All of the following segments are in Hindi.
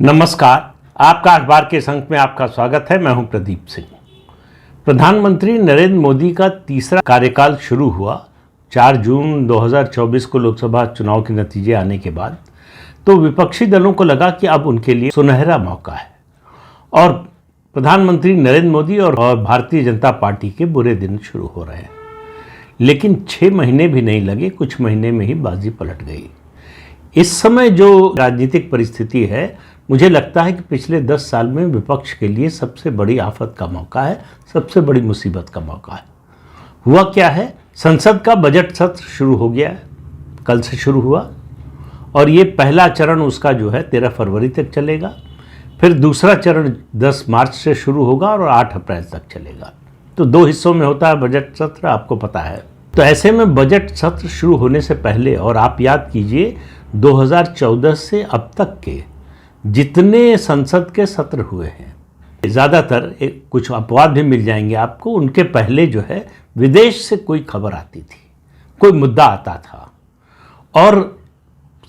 नमस्कार। आपका अखबार के इस अंक में आपका स्वागत है। मैं हूं प्रदीप सिंह। प्रधानमंत्री नरेंद्र मोदी का तीसरा कार्यकाल शुरू हुआ 4 जून 2024 को लोकसभा चुनाव के नतीजे आने के बाद। तो विपक्षी दलों को लगा कि अब उनके लिए सुनहरा मौका है और प्रधानमंत्री नरेंद्र मोदी और भारतीय जनता पार्टी के बुरे दिन शुरू हो रहे हैं। लेकिन 6 महीने भी नहीं लगे, कुछ महीने में ही बाजी पलट गई। इस समय जो राजनीतिक परिस्थिति है, मुझे लगता है कि पिछले 10 साल में विपक्ष के लिए सबसे बड़ी आफत का मौका है, सबसे बड़ी मुसीबत का मौका है। हुआ क्या है, संसद का बजट सत्र शुरू हो गया है, कल से शुरू हुआ और ये पहला चरण उसका जो है 13 फरवरी तक चलेगा। फिर दूसरा चरण 10 मार्च से शुरू होगा और 8 अप्रैल तक चलेगा। तो 2 हिस्सों में होता है बजट सत्र, आपको पता है। तो ऐसे में बजट सत्र शुरू होने से पहले, और आप याद कीजिए 2014 से अब तक के जितने संसद के सत्र हुए हैं, ज़्यादातर कुछ अपवाद भी मिल जाएंगे आपको, उनके पहले जो है विदेश से कोई खबर आती थी, कोई मुद्दा आता था और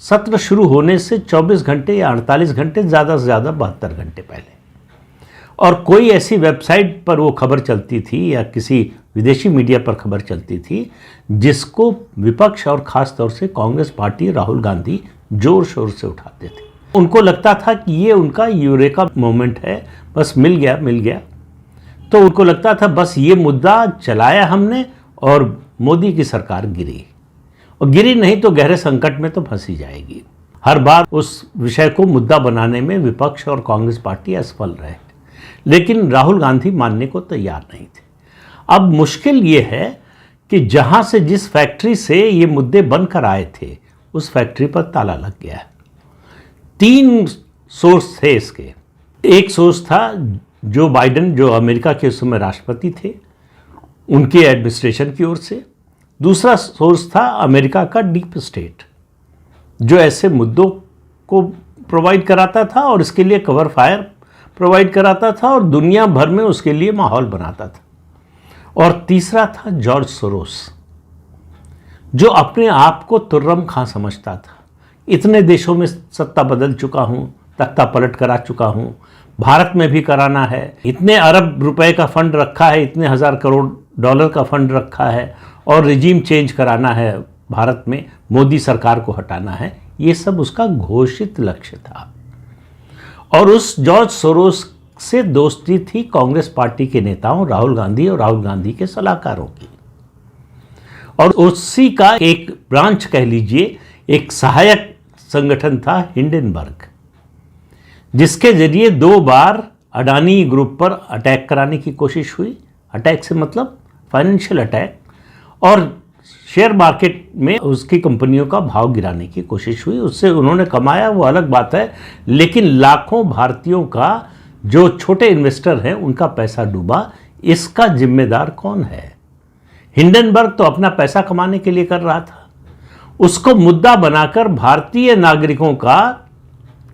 सत्र शुरू होने से 24 घंटे या 48 घंटे, ज़्यादा से ज़्यादा 72 घंटे पहले, और कोई ऐसी वेबसाइट पर वो खबर चलती थी या किसी विदेशी मीडिया पर खबर चलती थी जिसको विपक्ष और ख़ास तौर से कांग्रेस पार्टी, राहुल गांधी जोर शोर से उठाते थे। उनको लगता था कि ये उनका यूरेका मोमेंट है, बस मिल गया। तो उनको लगता था बस ये मुद्दा चलाया हमने और मोदी की सरकार गिरी, और गिरी नहीं तो गहरे संकट में तो फंसी जाएगी। हर बार उस विषय को मुद्दा बनाने में विपक्ष और कांग्रेस पार्टी असफल रहे, लेकिन राहुल गांधी मानने को तैयार नहीं थे। अब मुश्किल ये है कि जहाँ से जिस फैक्ट्री से ये मुद्दे बनकर आए थे, उस फैक्ट्री पर ताला लग गया है। 3 सोर्स थे इसके। एक सोर्स था जो बाइडेन, जो अमेरिका के उस समय राष्ट्रपति थे, उनके एडमिनिस्ट्रेशन की ओर से। दूसरा सोर्स था अमेरिका का डीप स्टेट, जो ऐसे मुद्दों को प्रोवाइड कराता था और इसके लिए कवर फायर प्रोवाइड कराता था और दुनिया भर में उसके लिए माहौल बनाता था। और तीसरा था जॉर्ज सोरोस, जो अपने आप को तुर्रम खां समझता था। इतने देशों में सत्ता बदल चुका हूँ, तख्ता पलट करा चुका हूँ, भारत में भी कराना है, इतने अरब रुपए का फंड रखा है, इतने $1000 करोड़ का फंड रखा है और रिजीम चेंज कराना है भारत में, मोदी सरकार को हटाना है। ये सब उसका घोषित लक्ष्य था। और उस जॉर्ज सोरोस से दोस्ती थी कांग्रेस पार्टी के नेताओं राहुल गांधी और राहुल गांधी के सलाहकारों की। और उसी का एक ब्रांच कह लीजिए, एक सहायक संगठन था हिंडनबर्ग, जिसके जरिए 2 बार अडानी ग्रुप पर अटैक कराने की कोशिश हुई। अटैक से मतलब फाइनेंशियल अटैक, और शेयर मार्केट में उसकी कंपनियों का भाव गिराने की कोशिश हुई। उससे उन्होंने कमाया, वो अलग बात है, लेकिन लाखों भारतीयों का, जो छोटे इन्वेस्टर हैं, उनका पैसा डूबा। इसका जिम्मेदार कौन है? हिंडनबर्ग तो अपना पैसा कमाने के लिए कर रहा था। उसको मुद्दा बनाकर भारतीय नागरिकों का,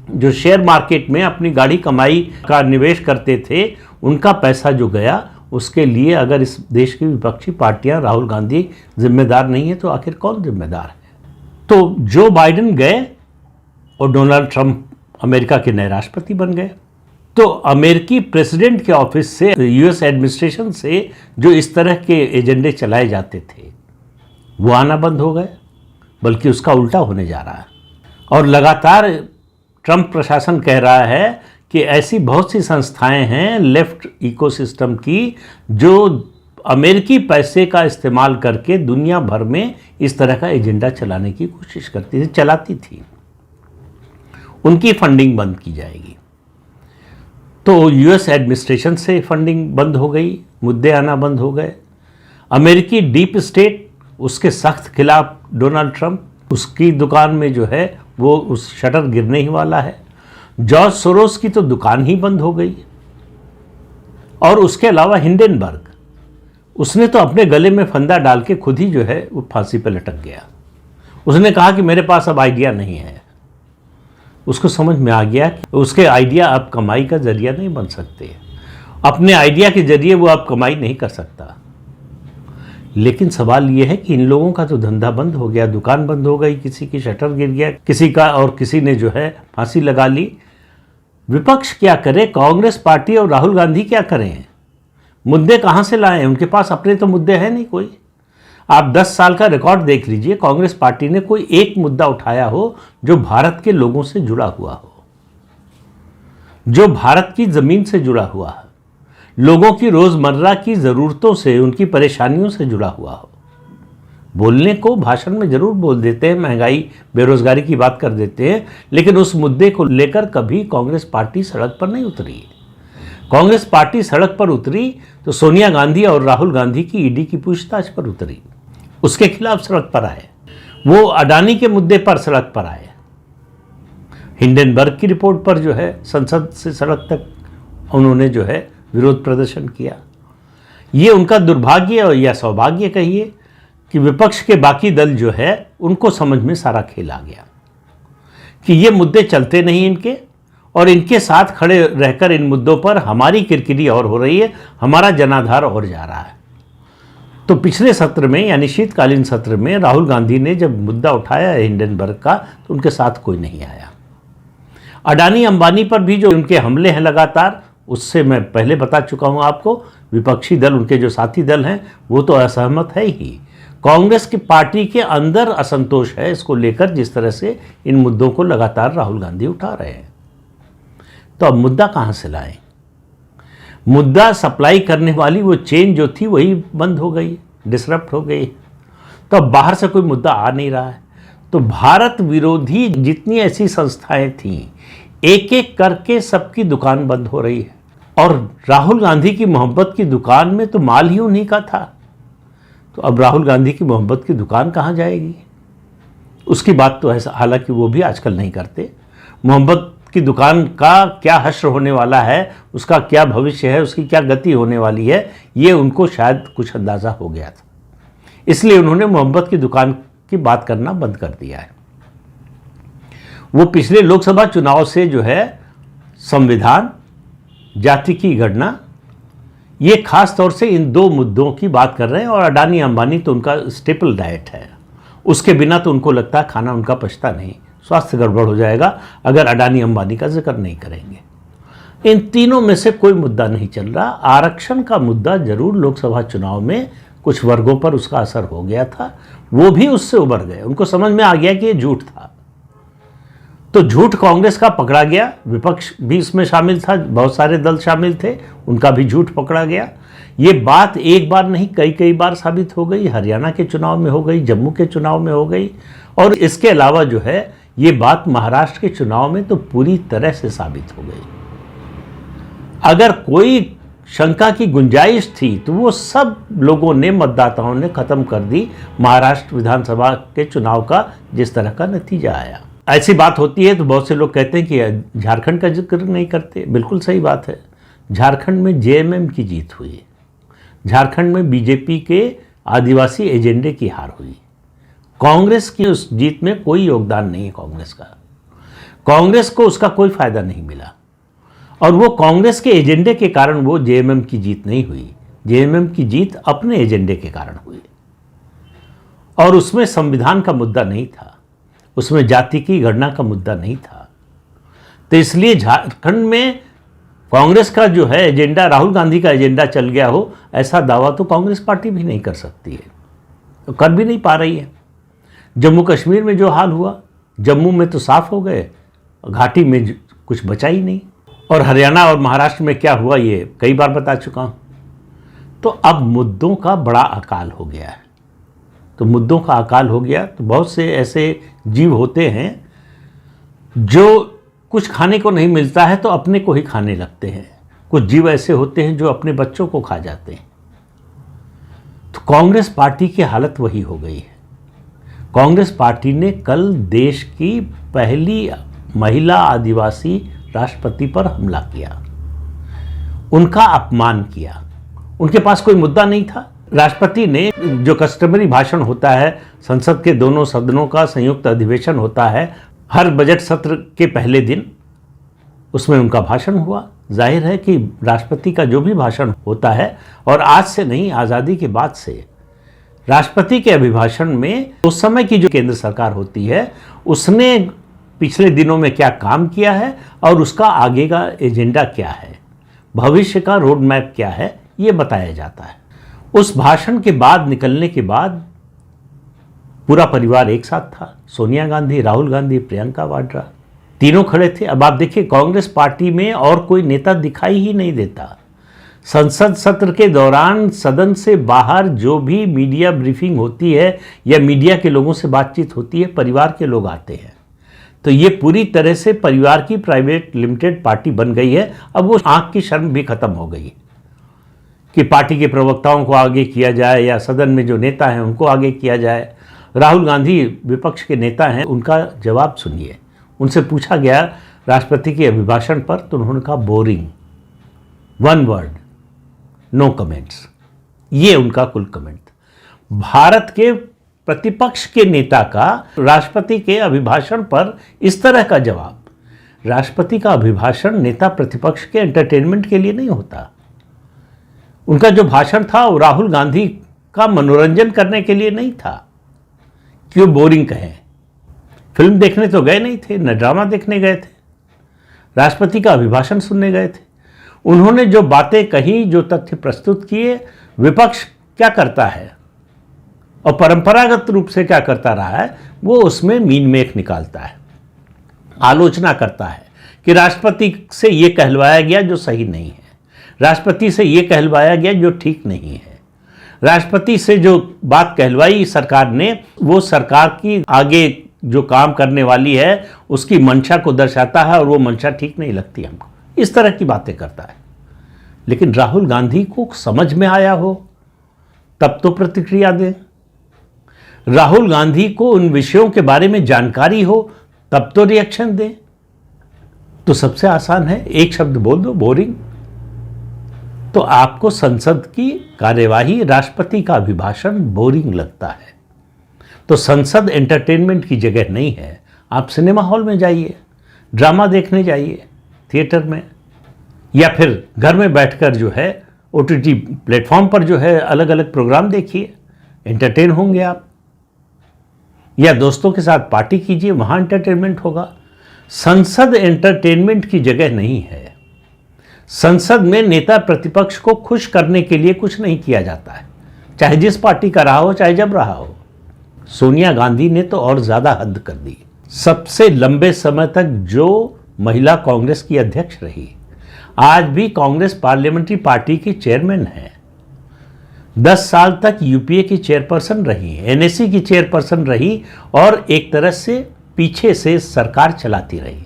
जो शेयर मार्केट में अपनी गाड़ी कमाई का निवेश करते थे, उनका पैसा जो गया, उसके लिए अगर इस देश की विपक्षी पार्टियां, राहुल गांधी जिम्मेदार नहीं है तो आखिर कौन जिम्मेदार है? तो जो बाइडेन गए और डोनाल्ड ट्रंप अमेरिका के नए राष्ट्रपति बन गए। तो अमेरिकी प्रेसिडेंट के ऑफिस से, यूएस एडमिनिस्ट्रेशन से जो इस तरह के एजेंडे चलाए जाते थे, वो आना बंद हो गए, बल्कि उसका उल्टा होने जा रहा है। और लगातार ट्रंप प्रशासन कह रहा है कि ऐसी बहुत सी संस्थाएं हैं लेफ्ट इकोसिस्टम की, जो अमेरिकी पैसे का इस्तेमाल करके दुनिया भर में इस तरह का एजेंडा चलाने की कोशिश चलाती थी। उनकी फंडिंग बंद की जाएगी। तो यूएस एडमिनिस्ट्रेशन से फंडिंग बंद हो गई, मुद्दे आना बंद हो गए। अमेरिकी डीप स्टेट, उसके सख्त खिलाफ डोनाल्ड ट्रंप, उसकी दुकान में जो है वो उस शटर गिरने ही वाला है। जॉर्ज सोरोस की तो दुकान ही बंद हो गई। और उसके अलावा हिंडनबर्ग, उसने तो अपने गले में फंदा डाल के खुद ही जो है वो फांसी पे लटक गया। उसने कहा कि मेरे पास अब आइडिया नहीं है। उसको समझ में आ गया कि उसके आइडिया अब कमाई का जरिया नहीं बन सकते। अपने आइडिया के जरिए वो अब कमाई नहीं कर सकता। लेकिन सवाल ये है कि इन लोगों का तो धंधा बंद हो गया, दुकान बंद हो गई, किसी की शटर गिर गया, किसी का, और किसी ने जो है फांसी लगा ली। विपक्ष क्या करे, कांग्रेस पार्टी और राहुल गांधी क्या करें? मुद्दे कहां से लाएं? उनके पास अपने तो मुद्दे हैं नहीं कोई। आप 10 साल का रिकॉर्ड देख लीजिए, कांग्रेस पार्टी ने कोई एक मुद्दा उठाया हो जो भारत के लोगों से जुड़ा हुआ हो, जो भारत की जमीन से जुड़ा हुआ है, लोगों की रोजमर्रा की जरूरतों से, उनकी परेशानियों से जुड़ा हुआ हो। बोलने को भाषण में जरूर बोल देते हैं, महंगाई बेरोजगारी की बात कर देते हैं, लेकिन उस मुद्दे को लेकर कभी कांग्रेस पार्टी सड़क पर नहीं उतरी। कांग्रेस पार्टी सड़क पर उतरी तो सोनिया गांधी और राहुल गांधी की ईडी की पूछताछ पर उतरी, उसके खिलाफ सड़क पर आए। वो अडानी के मुद्दे पर सड़क पर आए, हिंडनबर्ग की रिपोर्ट पर जो है संसद से सड़क तक उन्होंने जो है विरोध प्रदर्शन किया। ये उनका दुर्भाग्य या सौभाग्य कहिए कि विपक्ष के बाकी दल जो है उनको समझ में सारा खेल आ गया कि ये मुद्दे चलते नहीं इनके, और इनके साथ खड़े रहकर इन मुद्दों पर हमारी किरकिरी और हो रही है, हमारा जनाधार और जा रहा है। तो पिछले सत्र में यानी शीतकालीन सत्र में राहुल गांधी ने जब मुद्दा उठाया हिंडनबर्ग का, तो उनके साथ कोई नहीं आया। अडानी अंबानी पर भी जो उनके हमले हैं लगातार, उससे मैं पहले बता चुका हूं आपको, विपक्षी दल, उनके जो साथी दल हैं वो तो असहमत है ही। कांग्रेस की पार्टी के अंदर असंतोष है इसको लेकर, जिस तरह से इन मुद्दों को लगातार राहुल गांधी उठा रहे हैं। तो अब मुद्दा कहां से लाएं? मुद्दा सप्लाई करने वाली वो चेन जो थी वही बंद हो गई, डिसरप्ट हो गई। तो अब बाहर से कोई मुद्दा आ नहीं रहा है। तो भारत विरोधी जितनी ऐसी संस्थाएं थीं, एक एक करके सबकी दुकान बंद हो रही है। और राहुल गांधी की मोहब्बत की दुकान में तो माल ही उन्हीं का था। तो अब राहुल गांधी की मोहब्बत की दुकान कहाँ जाएगी? उसकी बात तो ऐसा, हालांकि वो भी आजकल नहीं करते। मोहब्बत की दुकान का क्या हश्र होने वाला है, उसका क्या भविष्य है, उसकी क्या गति होने वाली है, ये उनको शायद कुछ अंदाज़ा हो गया था, इसलिए उन्होंने मोहब्बत की दुकान की बात करना बंद कर दिया है। वो पिछले लोकसभा चुनाव से जो है संविधान, जाति की गणना, ये खास तौर से इन दो मुद्दों की बात कर रहे हैं। और अडानी अंबानी तो उनका स्टेपल डाइट है, उसके बिना तो उनको लगता है खाना उनका पचता नहीं, स्वास्थ्य गड़बड़ हो जाएगा अगर अडानी अंबानी का जिक्र नहीं करेंगे। इन तीनों में से कोई मुद्दा नहीं चल रहा। आरक्षण का मुद्दा जरूर लोकसभा चुनाव में कुछ वर्गों पर उसका असर हो गया था, वो भी उससे उबर गए, उनको समझ में आ गया कि ये झूठ था। तो झूठ कांग्रेस का पकड़ा गया, विपक्ष भी इसमें शामिल था, बहुत सारे दल शामिल थे, उनका भी झूठ पकड़ा गया। ये बात एक बार नहीं कई बार साबित हो गई, हरियाणा के चुनाव में हो गई, जम्मू के चुनाव में हो गई, और इसके अलावा जो है ये बात महाराष्ट्र के चुनाव में तो पूरी तरह से साबित हो गई। अगर कोई शंका की गुंजाइश थी तो वो सब लोगों ने, मतदाताओं ने खत्म कर दी महाराष्ट्र विधानसभा के चुनाव का जिस तरह का नतीजा आया। ऐसी बात होती है तो बहुत से लोग कहते हैं कि झारखंड का जिक्र नहीं करते। बिल्कुल सही बात है, झारखंड में जेएमएम की जीत हुई, झारखंड में बीजेपी के आदिवासी एजेंडे की हार हुई। कांग्रेस की उस जीत में कोई योगदान नहीं है कांग्रेस का, कांग्रेस को उसका कोई फायदा नहीं मिला, और वो कांग्रेस के एजेंडे के कारण वो जेएमएम की जीत नहीं हुई। जेएमएम की जीत अपने एजेंडे के कारण हुई, और उसमें संविधान का मुद्दा नहीं था, उसमें जाति की गणना का मुद्दा नहीं था। तो इसलिए झारखंड में कांग्रेस का जो है एजेंडा, राहुल गांधी का एजेंडा चल गया हो, ऐसा दावा तो कांग्रेस पार्टी भी नहीं कर सकती है, तो कर भी नहीं पा रही है। जम्मू कश्मीर में जो हाल हुआ, जम्मू में तो साफ हो गए, घाटी में कुछ बचा ही नहीं, और हरियाणा और महाराष्ट्र में क्या हुआ ये कई बार बता चुका हूँ। तो अब मुद्दों का बड़ा अकाल हो गया है। तो मुद्दों का अकाल हो गया तो बहुत से ऐसे जीव होते हैं जो कुछ खाने को नहीं मिलता है तो अपने को ही खाने लगते हैं, कुछ जीव ऐसे होते हैं जो अपने बच्चों को खा जाते हैं। तो कांग्रेस पार्टी की हालत वही हो गई है। कांग्रेस पार्टी ने कल देश की पहली महिला आदिवासी राष्ट्रपति पर हमला किया, उनका अपमान किया। उनके पास कोई मुद्दा नहीं था। राष्ट्रपति ने जो कस्टमरी भाषण होता है, संसद के दोनों सदनों का संयुक्त अधिवेशन होता है हर बजट सत्र के पहले दिन, उसमें उनका भाषण हुआ। जाहिर है कि राष्ट्रपति का जो भी भाषण होता है, और आज से नहीं, आज़ादी के बाद से राष्ट्रपति के अभिभाषण में उस समय की जो केंद्र सरकार होती है उसने पिछले दिनों में क्या काम किया है और उसका आगे का एजेंडा क्या है, भविष्य का रोड मैप क्या है, ये बताया जाता है। उस भाषण के बाद निकलने के बाद पूरा परिवार एक साथ था। सोनिया गांधी, राहुल गांधी, प्रियंका वाड्रा, तीनों खड़े थे। अब आप देखिए, कांग्रेस पार्टी में और कोई नेता दिखाई ही नहीं देता। संसद सत्र के दौरान सदन से बाहर जो भी मीडिया ब्रीफिंग होती है या मीडिया के लोगों से बातचीत होती है, परिवार के लोग आते हैं। तो ये पूरी तरह से परिवार की प्राइवेट लिमिटेड पार्टी बन गई है। अब वो आंख की शर्म भी खत्म हो गई कि पार्टी के प्रवक्ताओं को आगे किया जाए या सदन में जो नेता हैं उनको आगे किया जाए। राहुल गांधी विपक्ष के नेता हैं, उनका जवाब सुनिए। उनसे पूछा गया राष्ट्रपति के अभिभाषण पर, तो उन्होंने कहा boring, one word, no comments. ये उनका कुल कमेंट। भारत के प्रतिपक्ष के नेता का राष्ट्रपति के अभिभाषण पर इस तरह का जवाब। राष्ट्रपति का अभिभाषण नेता प्रतिपक्ष के एंटरटेनमेंट के लिए नहीं होता। उनका जो भाषण था वो राहुल गांधी का मनोरंजन करने के लिए नहीं था। क्यों बोरिंग कहें? फिल्म देखने तो गए नहीं थे, न ड्रामा देखने गए थे, राष्ट्रपति का अभिभाषण सुनने गए थे। उन्होंने जो बातें कही, जो तथ्य प्रस्तुत किए, विपक्ष क्या करता है और परंपरागत रूप से क्या करता रहा है, वो उसमें मीन मेख निकालता है, आलोचना करता है कि राष्ट्रपति से ये कहलवाया गया जो सही नहीं है, राष्ट्रपति से ये कहलवाया गया जो ठीक नहीं है, राष्ट्रपति से जो बात कहलवाई सरकार ने, वो सरकार की आगे जो काम करने वाली है उसकी मंशा को दर्शाता है और वो मंशा ठीक नहीं लगती हमको। इस तरह की बातें करता है। लेकिन राहुल गांधी को समझ में आया हो तब तो प्रतिक्रिया दें, राहुल गांधी को उन विषयों के बारे में जानकारी हो तब तो रिएक्शन दें। तो सबसे आसान है, एक शब्द बोल दो, बोरिंग। तो आपको संसद की कार्यवाही, राष्ट्रपति का अभिभाषण बोरिंग लगता है। तो संसद एंटरटेनमेंट की जगह नहीं है। आप सिनेमा हॉल में जाइए, ड्रामा देखने जाइए थिएटर में, या फिर घर में बैठकर जो है ओटीटी प्लेटफॉर्म पर जो है अलग अलग प्रोग्राम देखिए, एंटरटेन होंगे आप। या दोस्तों के साथ पार्टी कीजिए, वहाँ एंटरटेनमेंट होगा। संसद एंटरटेनमेंट की जगह नहीं है। संसद में नेता प्रतिपक्ष को खुश करने के लिए कुछ नहीं किया जाता है, चाहे जिस पार्टी का रहा हो, चाहे जब रहा हो। सोनिया गांधी ने तो और ज़्यादा हद कर दी। सबसे लंबे समय तक जो महिला कांग्रेस की अध्यक्ष रही, आज भी कांग्रेस पार्लियामेंट्री पार्टी की चेयरमैन है। 10 साल तक यूपीए की चेयरपर्सन रही, एनएसी की चेयरपर्सन रही और एक तरह से पीछे से सरकार चलाती रही।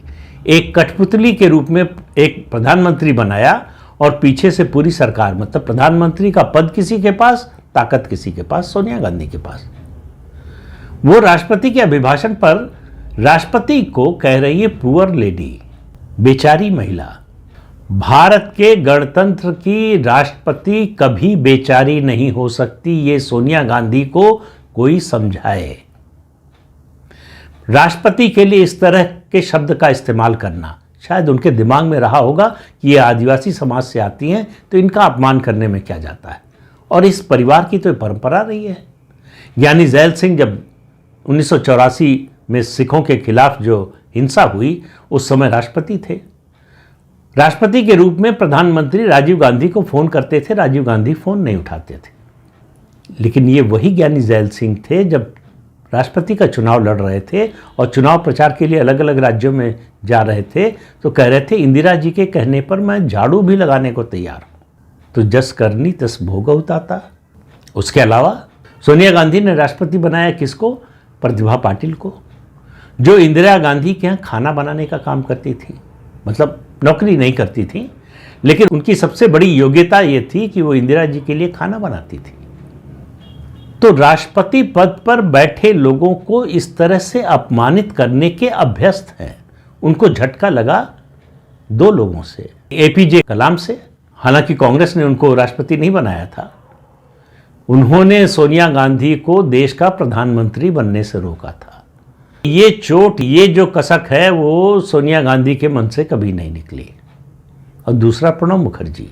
एक कठपुतली के रूप में एक प्रधानमंत्री बनाया और पीछे से पूरी सरकार, मतलब प्रधानमंत्री का पद किसी के पास, ताकत किसी के पास, सोनिया गांधी के पास। वो राष्ट्रपति के अभिभाषण पर राष्ट्रपति को कह रही है पुअर लेडी, बेचारी महिला। भारत के गणतंत्र की राष्ट्रपति कभी बेचारी नहीं हो सकती, ये सोनिया गांधी को कोई समझाए। राष्ट्रपति के लिए इस तरह के शब्द का इस्तेमाल करना, शायद उनके दिमाग में रहा होगा कि ये आदिवासी समाज से आती हैं तो इनका अपमान करने में क्या जाता है। और इस परिवार की तो परंपरा रही है। ज्ञानी जैल सिंह जब 1984 में सिखों के खिलाफ जो हिंसा हुई, उस समय राष्ट्रपति थे। राष्ट्रपति के रूप में प्रधानमंत्री राजीव गांधी को फ़ोन करते थे, राजीव गांधी फ़ोन नहीं उठाते थे। लेकिन ये वही ज्ञानी जैल सिंह थे जब राष्ट्रपति का चुनाव लड़ रहे थे और चुनाव प्रचार के लिए अलग अलग राज्यों में जा रहे थे, तो कह रहे थे इंदिरा जी के कहने पर मैं झाड़ू भी लगाने को तैयार हूँ। तो जस करनी तस भोग उताता। उसके अलावा सोनिया गांधी ने राष्ट्रपति बनाया किसको? प्रतिभा पाटिल को, जो इंदिरा गांधी के यहाँ खाना बनाने का काम करती थी, मतलब नौकरी नहीं करती थी, लेकिन उनकी सबसे बड़ी योग्यता ये थी कि वो इंदिरा जी के लिए खाना बनाती थी। तो राष्ट्रपति पद पर बैठे लोगों को इस तरह से अपमानित करने के अभ्यस्त हैं। उनको झटका लगा 2 लोगों से, एपीजे कलाम से। हालांकि कांग्रेस ने उनको राष्ट्रपति नहीं बनाया था, उन्होंने सोनिया गांधी को देश का प्रधानमंत्री बनने से रोका था। ये चोट, ये जो कसक है, वो सोनिया गांधी के मन से कभी नहीं निकली। और दूसरा प्रणब मुखर्जी,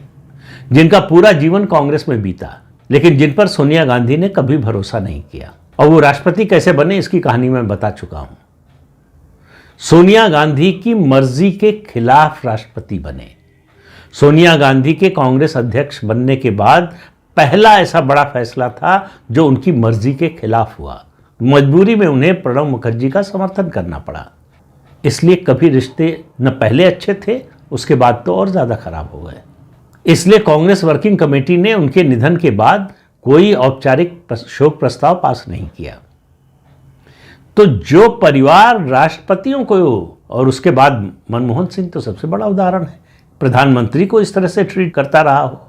जिनका पूरा जीवन कांग्रेस में बीता, लेकिन जिन पर सोनिया गांधी ने कभी भरोसा नहीं किया। और वो राष्ट्रपति कैसे बने, इसकी कहानी मैं बता चुका हूं। सोनिया गांधी की मर्जी के खिलाफ राष्ट्रपति बने। सोनिया गांधी के कांग्रेस अध्यक्ष बनने के बाद पहला ऐसा बड़ा फैसला था जो उनकी मर्जी के खिलाफ हुआ। मजबूरी में उन्हें प्रणब मुखर्जी का समर्थन करना पड़ा। इसलिए कभी रिश्ते न पहले अच्छे थे, उसके बाद तो और ज़्यादा खराब हो गए। इसलिए कांग्रेस वर्किंग कमेटी ने उनके निधन के बाद कोई औपचारिक शोक प्रस्ताव पास नहीं किया। तो जो परिवार राष्ट्रपतियों को, और उसके बाद मनमोहन सिंह तो सबसे बड़ा उदाहरण है, प्रधानमंत्री को इस तरह से ट्रीट करता रहा हो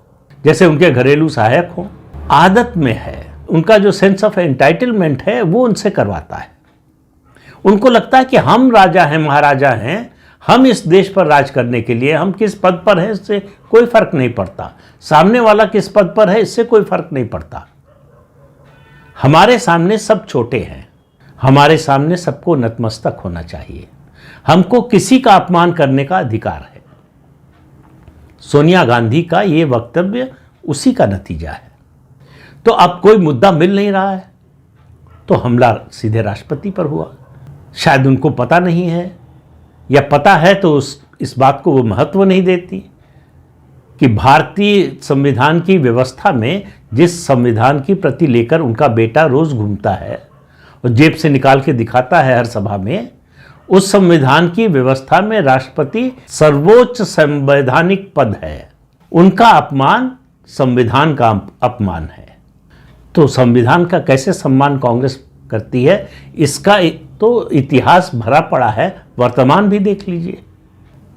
जैसे उनके घरेलू सहायक हो, आदत में है, उनका जो सेंस ऑफ एंटाइटलमेंट है वो उनसे करवाता है। उनको लगता है कि हम राजा हैं, महाराजा हैं, हम इस देश पर राज करने के लिए, हम किस पद पर हैं इससे कोई फर्क नहीं पड़ता, सामने वाला किस पद पर है इससे कोई फर्क नहीं पड़ता। हमारे सामने सब छोटे हैं, हमारे सामने सबको नतमस्तक होना चाहिए, हमको किसी का अपमान करने का अधिकार है। सोनिया गांधी का ये वक्तव्य उसी का नतीजा है। तो अब कोई मुद्दा मिल नहीं रहा है तो हमला सीधे राष्ट्रपति पर हुआ। शायद उनको पता नहीं है, या पता है तो इस बात को वो महत्व नहीं देती कि भारतीय संविधान की व्यवस्था में जिस संविधान की प्रति लेकर उनका बेटा रोज घूमता है और जेब से निकाल के दिखाता है हर सभा में, उस संविधान की व्यवस्था में राष्ट्रपति सर्वोच्च संवैधानिक पद है। उनका अपमान संविधान का अपमान है। तो संविधान का कैसे सम्मान कांग्रेस करती है, इसका तो इतिहास भरा पड़ा है, वर्तमान भी देख लीजिए।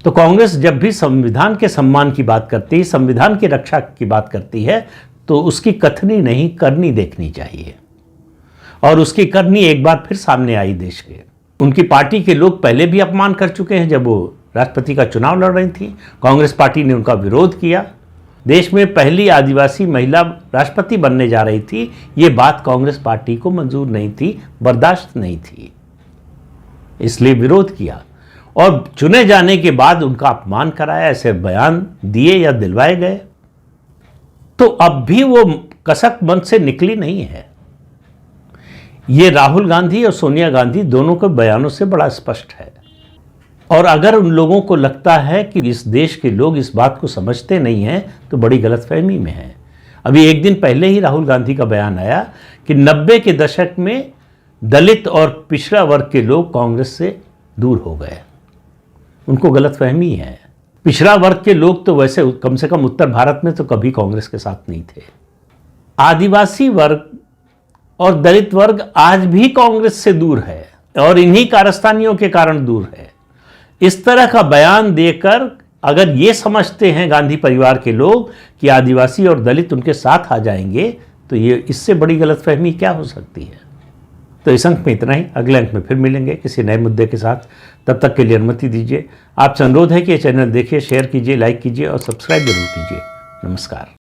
तो कांग्रेस जब भी संविधान के सम्मान की बात करती है, संविधान की रक्षा की बात करती है, तो उसकी कथनी नहीं करनी देखनी चाहिए। और उसकी करनी एक बार फिर सामने आई देश के। उनकी पार्टी के लोग पहले भी अपमान कर चुके हैं। जब वो राष्ट्रपति का चुनाव लड़ रही थी, कांग्रेस पार्टी ने उनका विरोध किया। देश में पहली आदिवासी महिला राष्ट्रपति बनने जा रही थी, ये बात कांग्रेस पार्टी को मंजूर नहीं थी, बर्दाश्त नहीं थी, इसलिए विरोध किया। और चुने जाने के बाद उनका अपमान कराया, ऐसे बयान दिए या दिलवाए गए। तो अब भी वो कसक मन से निकली नहीं है। ये राहुल गांधी और सोनिया गांधी दोनों के बयानों से बड़ा स्पष्ट है। और अगर उन लोगों को लगता है कि इस देश के लोग इस बात को समझते नहीं हैं तो बड़ी गलतफहमी में है। अभी एक दिन पहले ही राहुल गांधी का बयान आया कि 90 के दशक में दलित और पिछड़ा वर्ग के लोग कांग्रेस से दूर हो गए। उनको गलतफहमी है। पिछड़ा वर्ग के लोग तो वैसे कम से कम उत्तर भारत में तो कभी कांग्रेस के साथ नहीं थे। आदिवासी वर्ग और दलित वर्ग आज भी कांग्रेस से दूर है और इन्हीं कारस्तानियों के कारण दूर है। इस तरह का बयान देकर अगर ये समझते हैं गांधी परिवार के लोग कि आदिवासी और दलित उनके साथ आ जाएंगे, तो ये इससे बड़ी गलतफहमी क्या हो सकती है। तो इस अंक में इतना ही। अगले अंक में फिर मिलेंगे किसी नए मुद्दे के साथ। तब तक के लिए अनुमति दीजिए। आपसे अनुरोध है कि ये चैनल देखिए, शेयर कीजिए, लाइक कीजिए और सब्सक्राइब जरूर कीजिए। नमस्कार।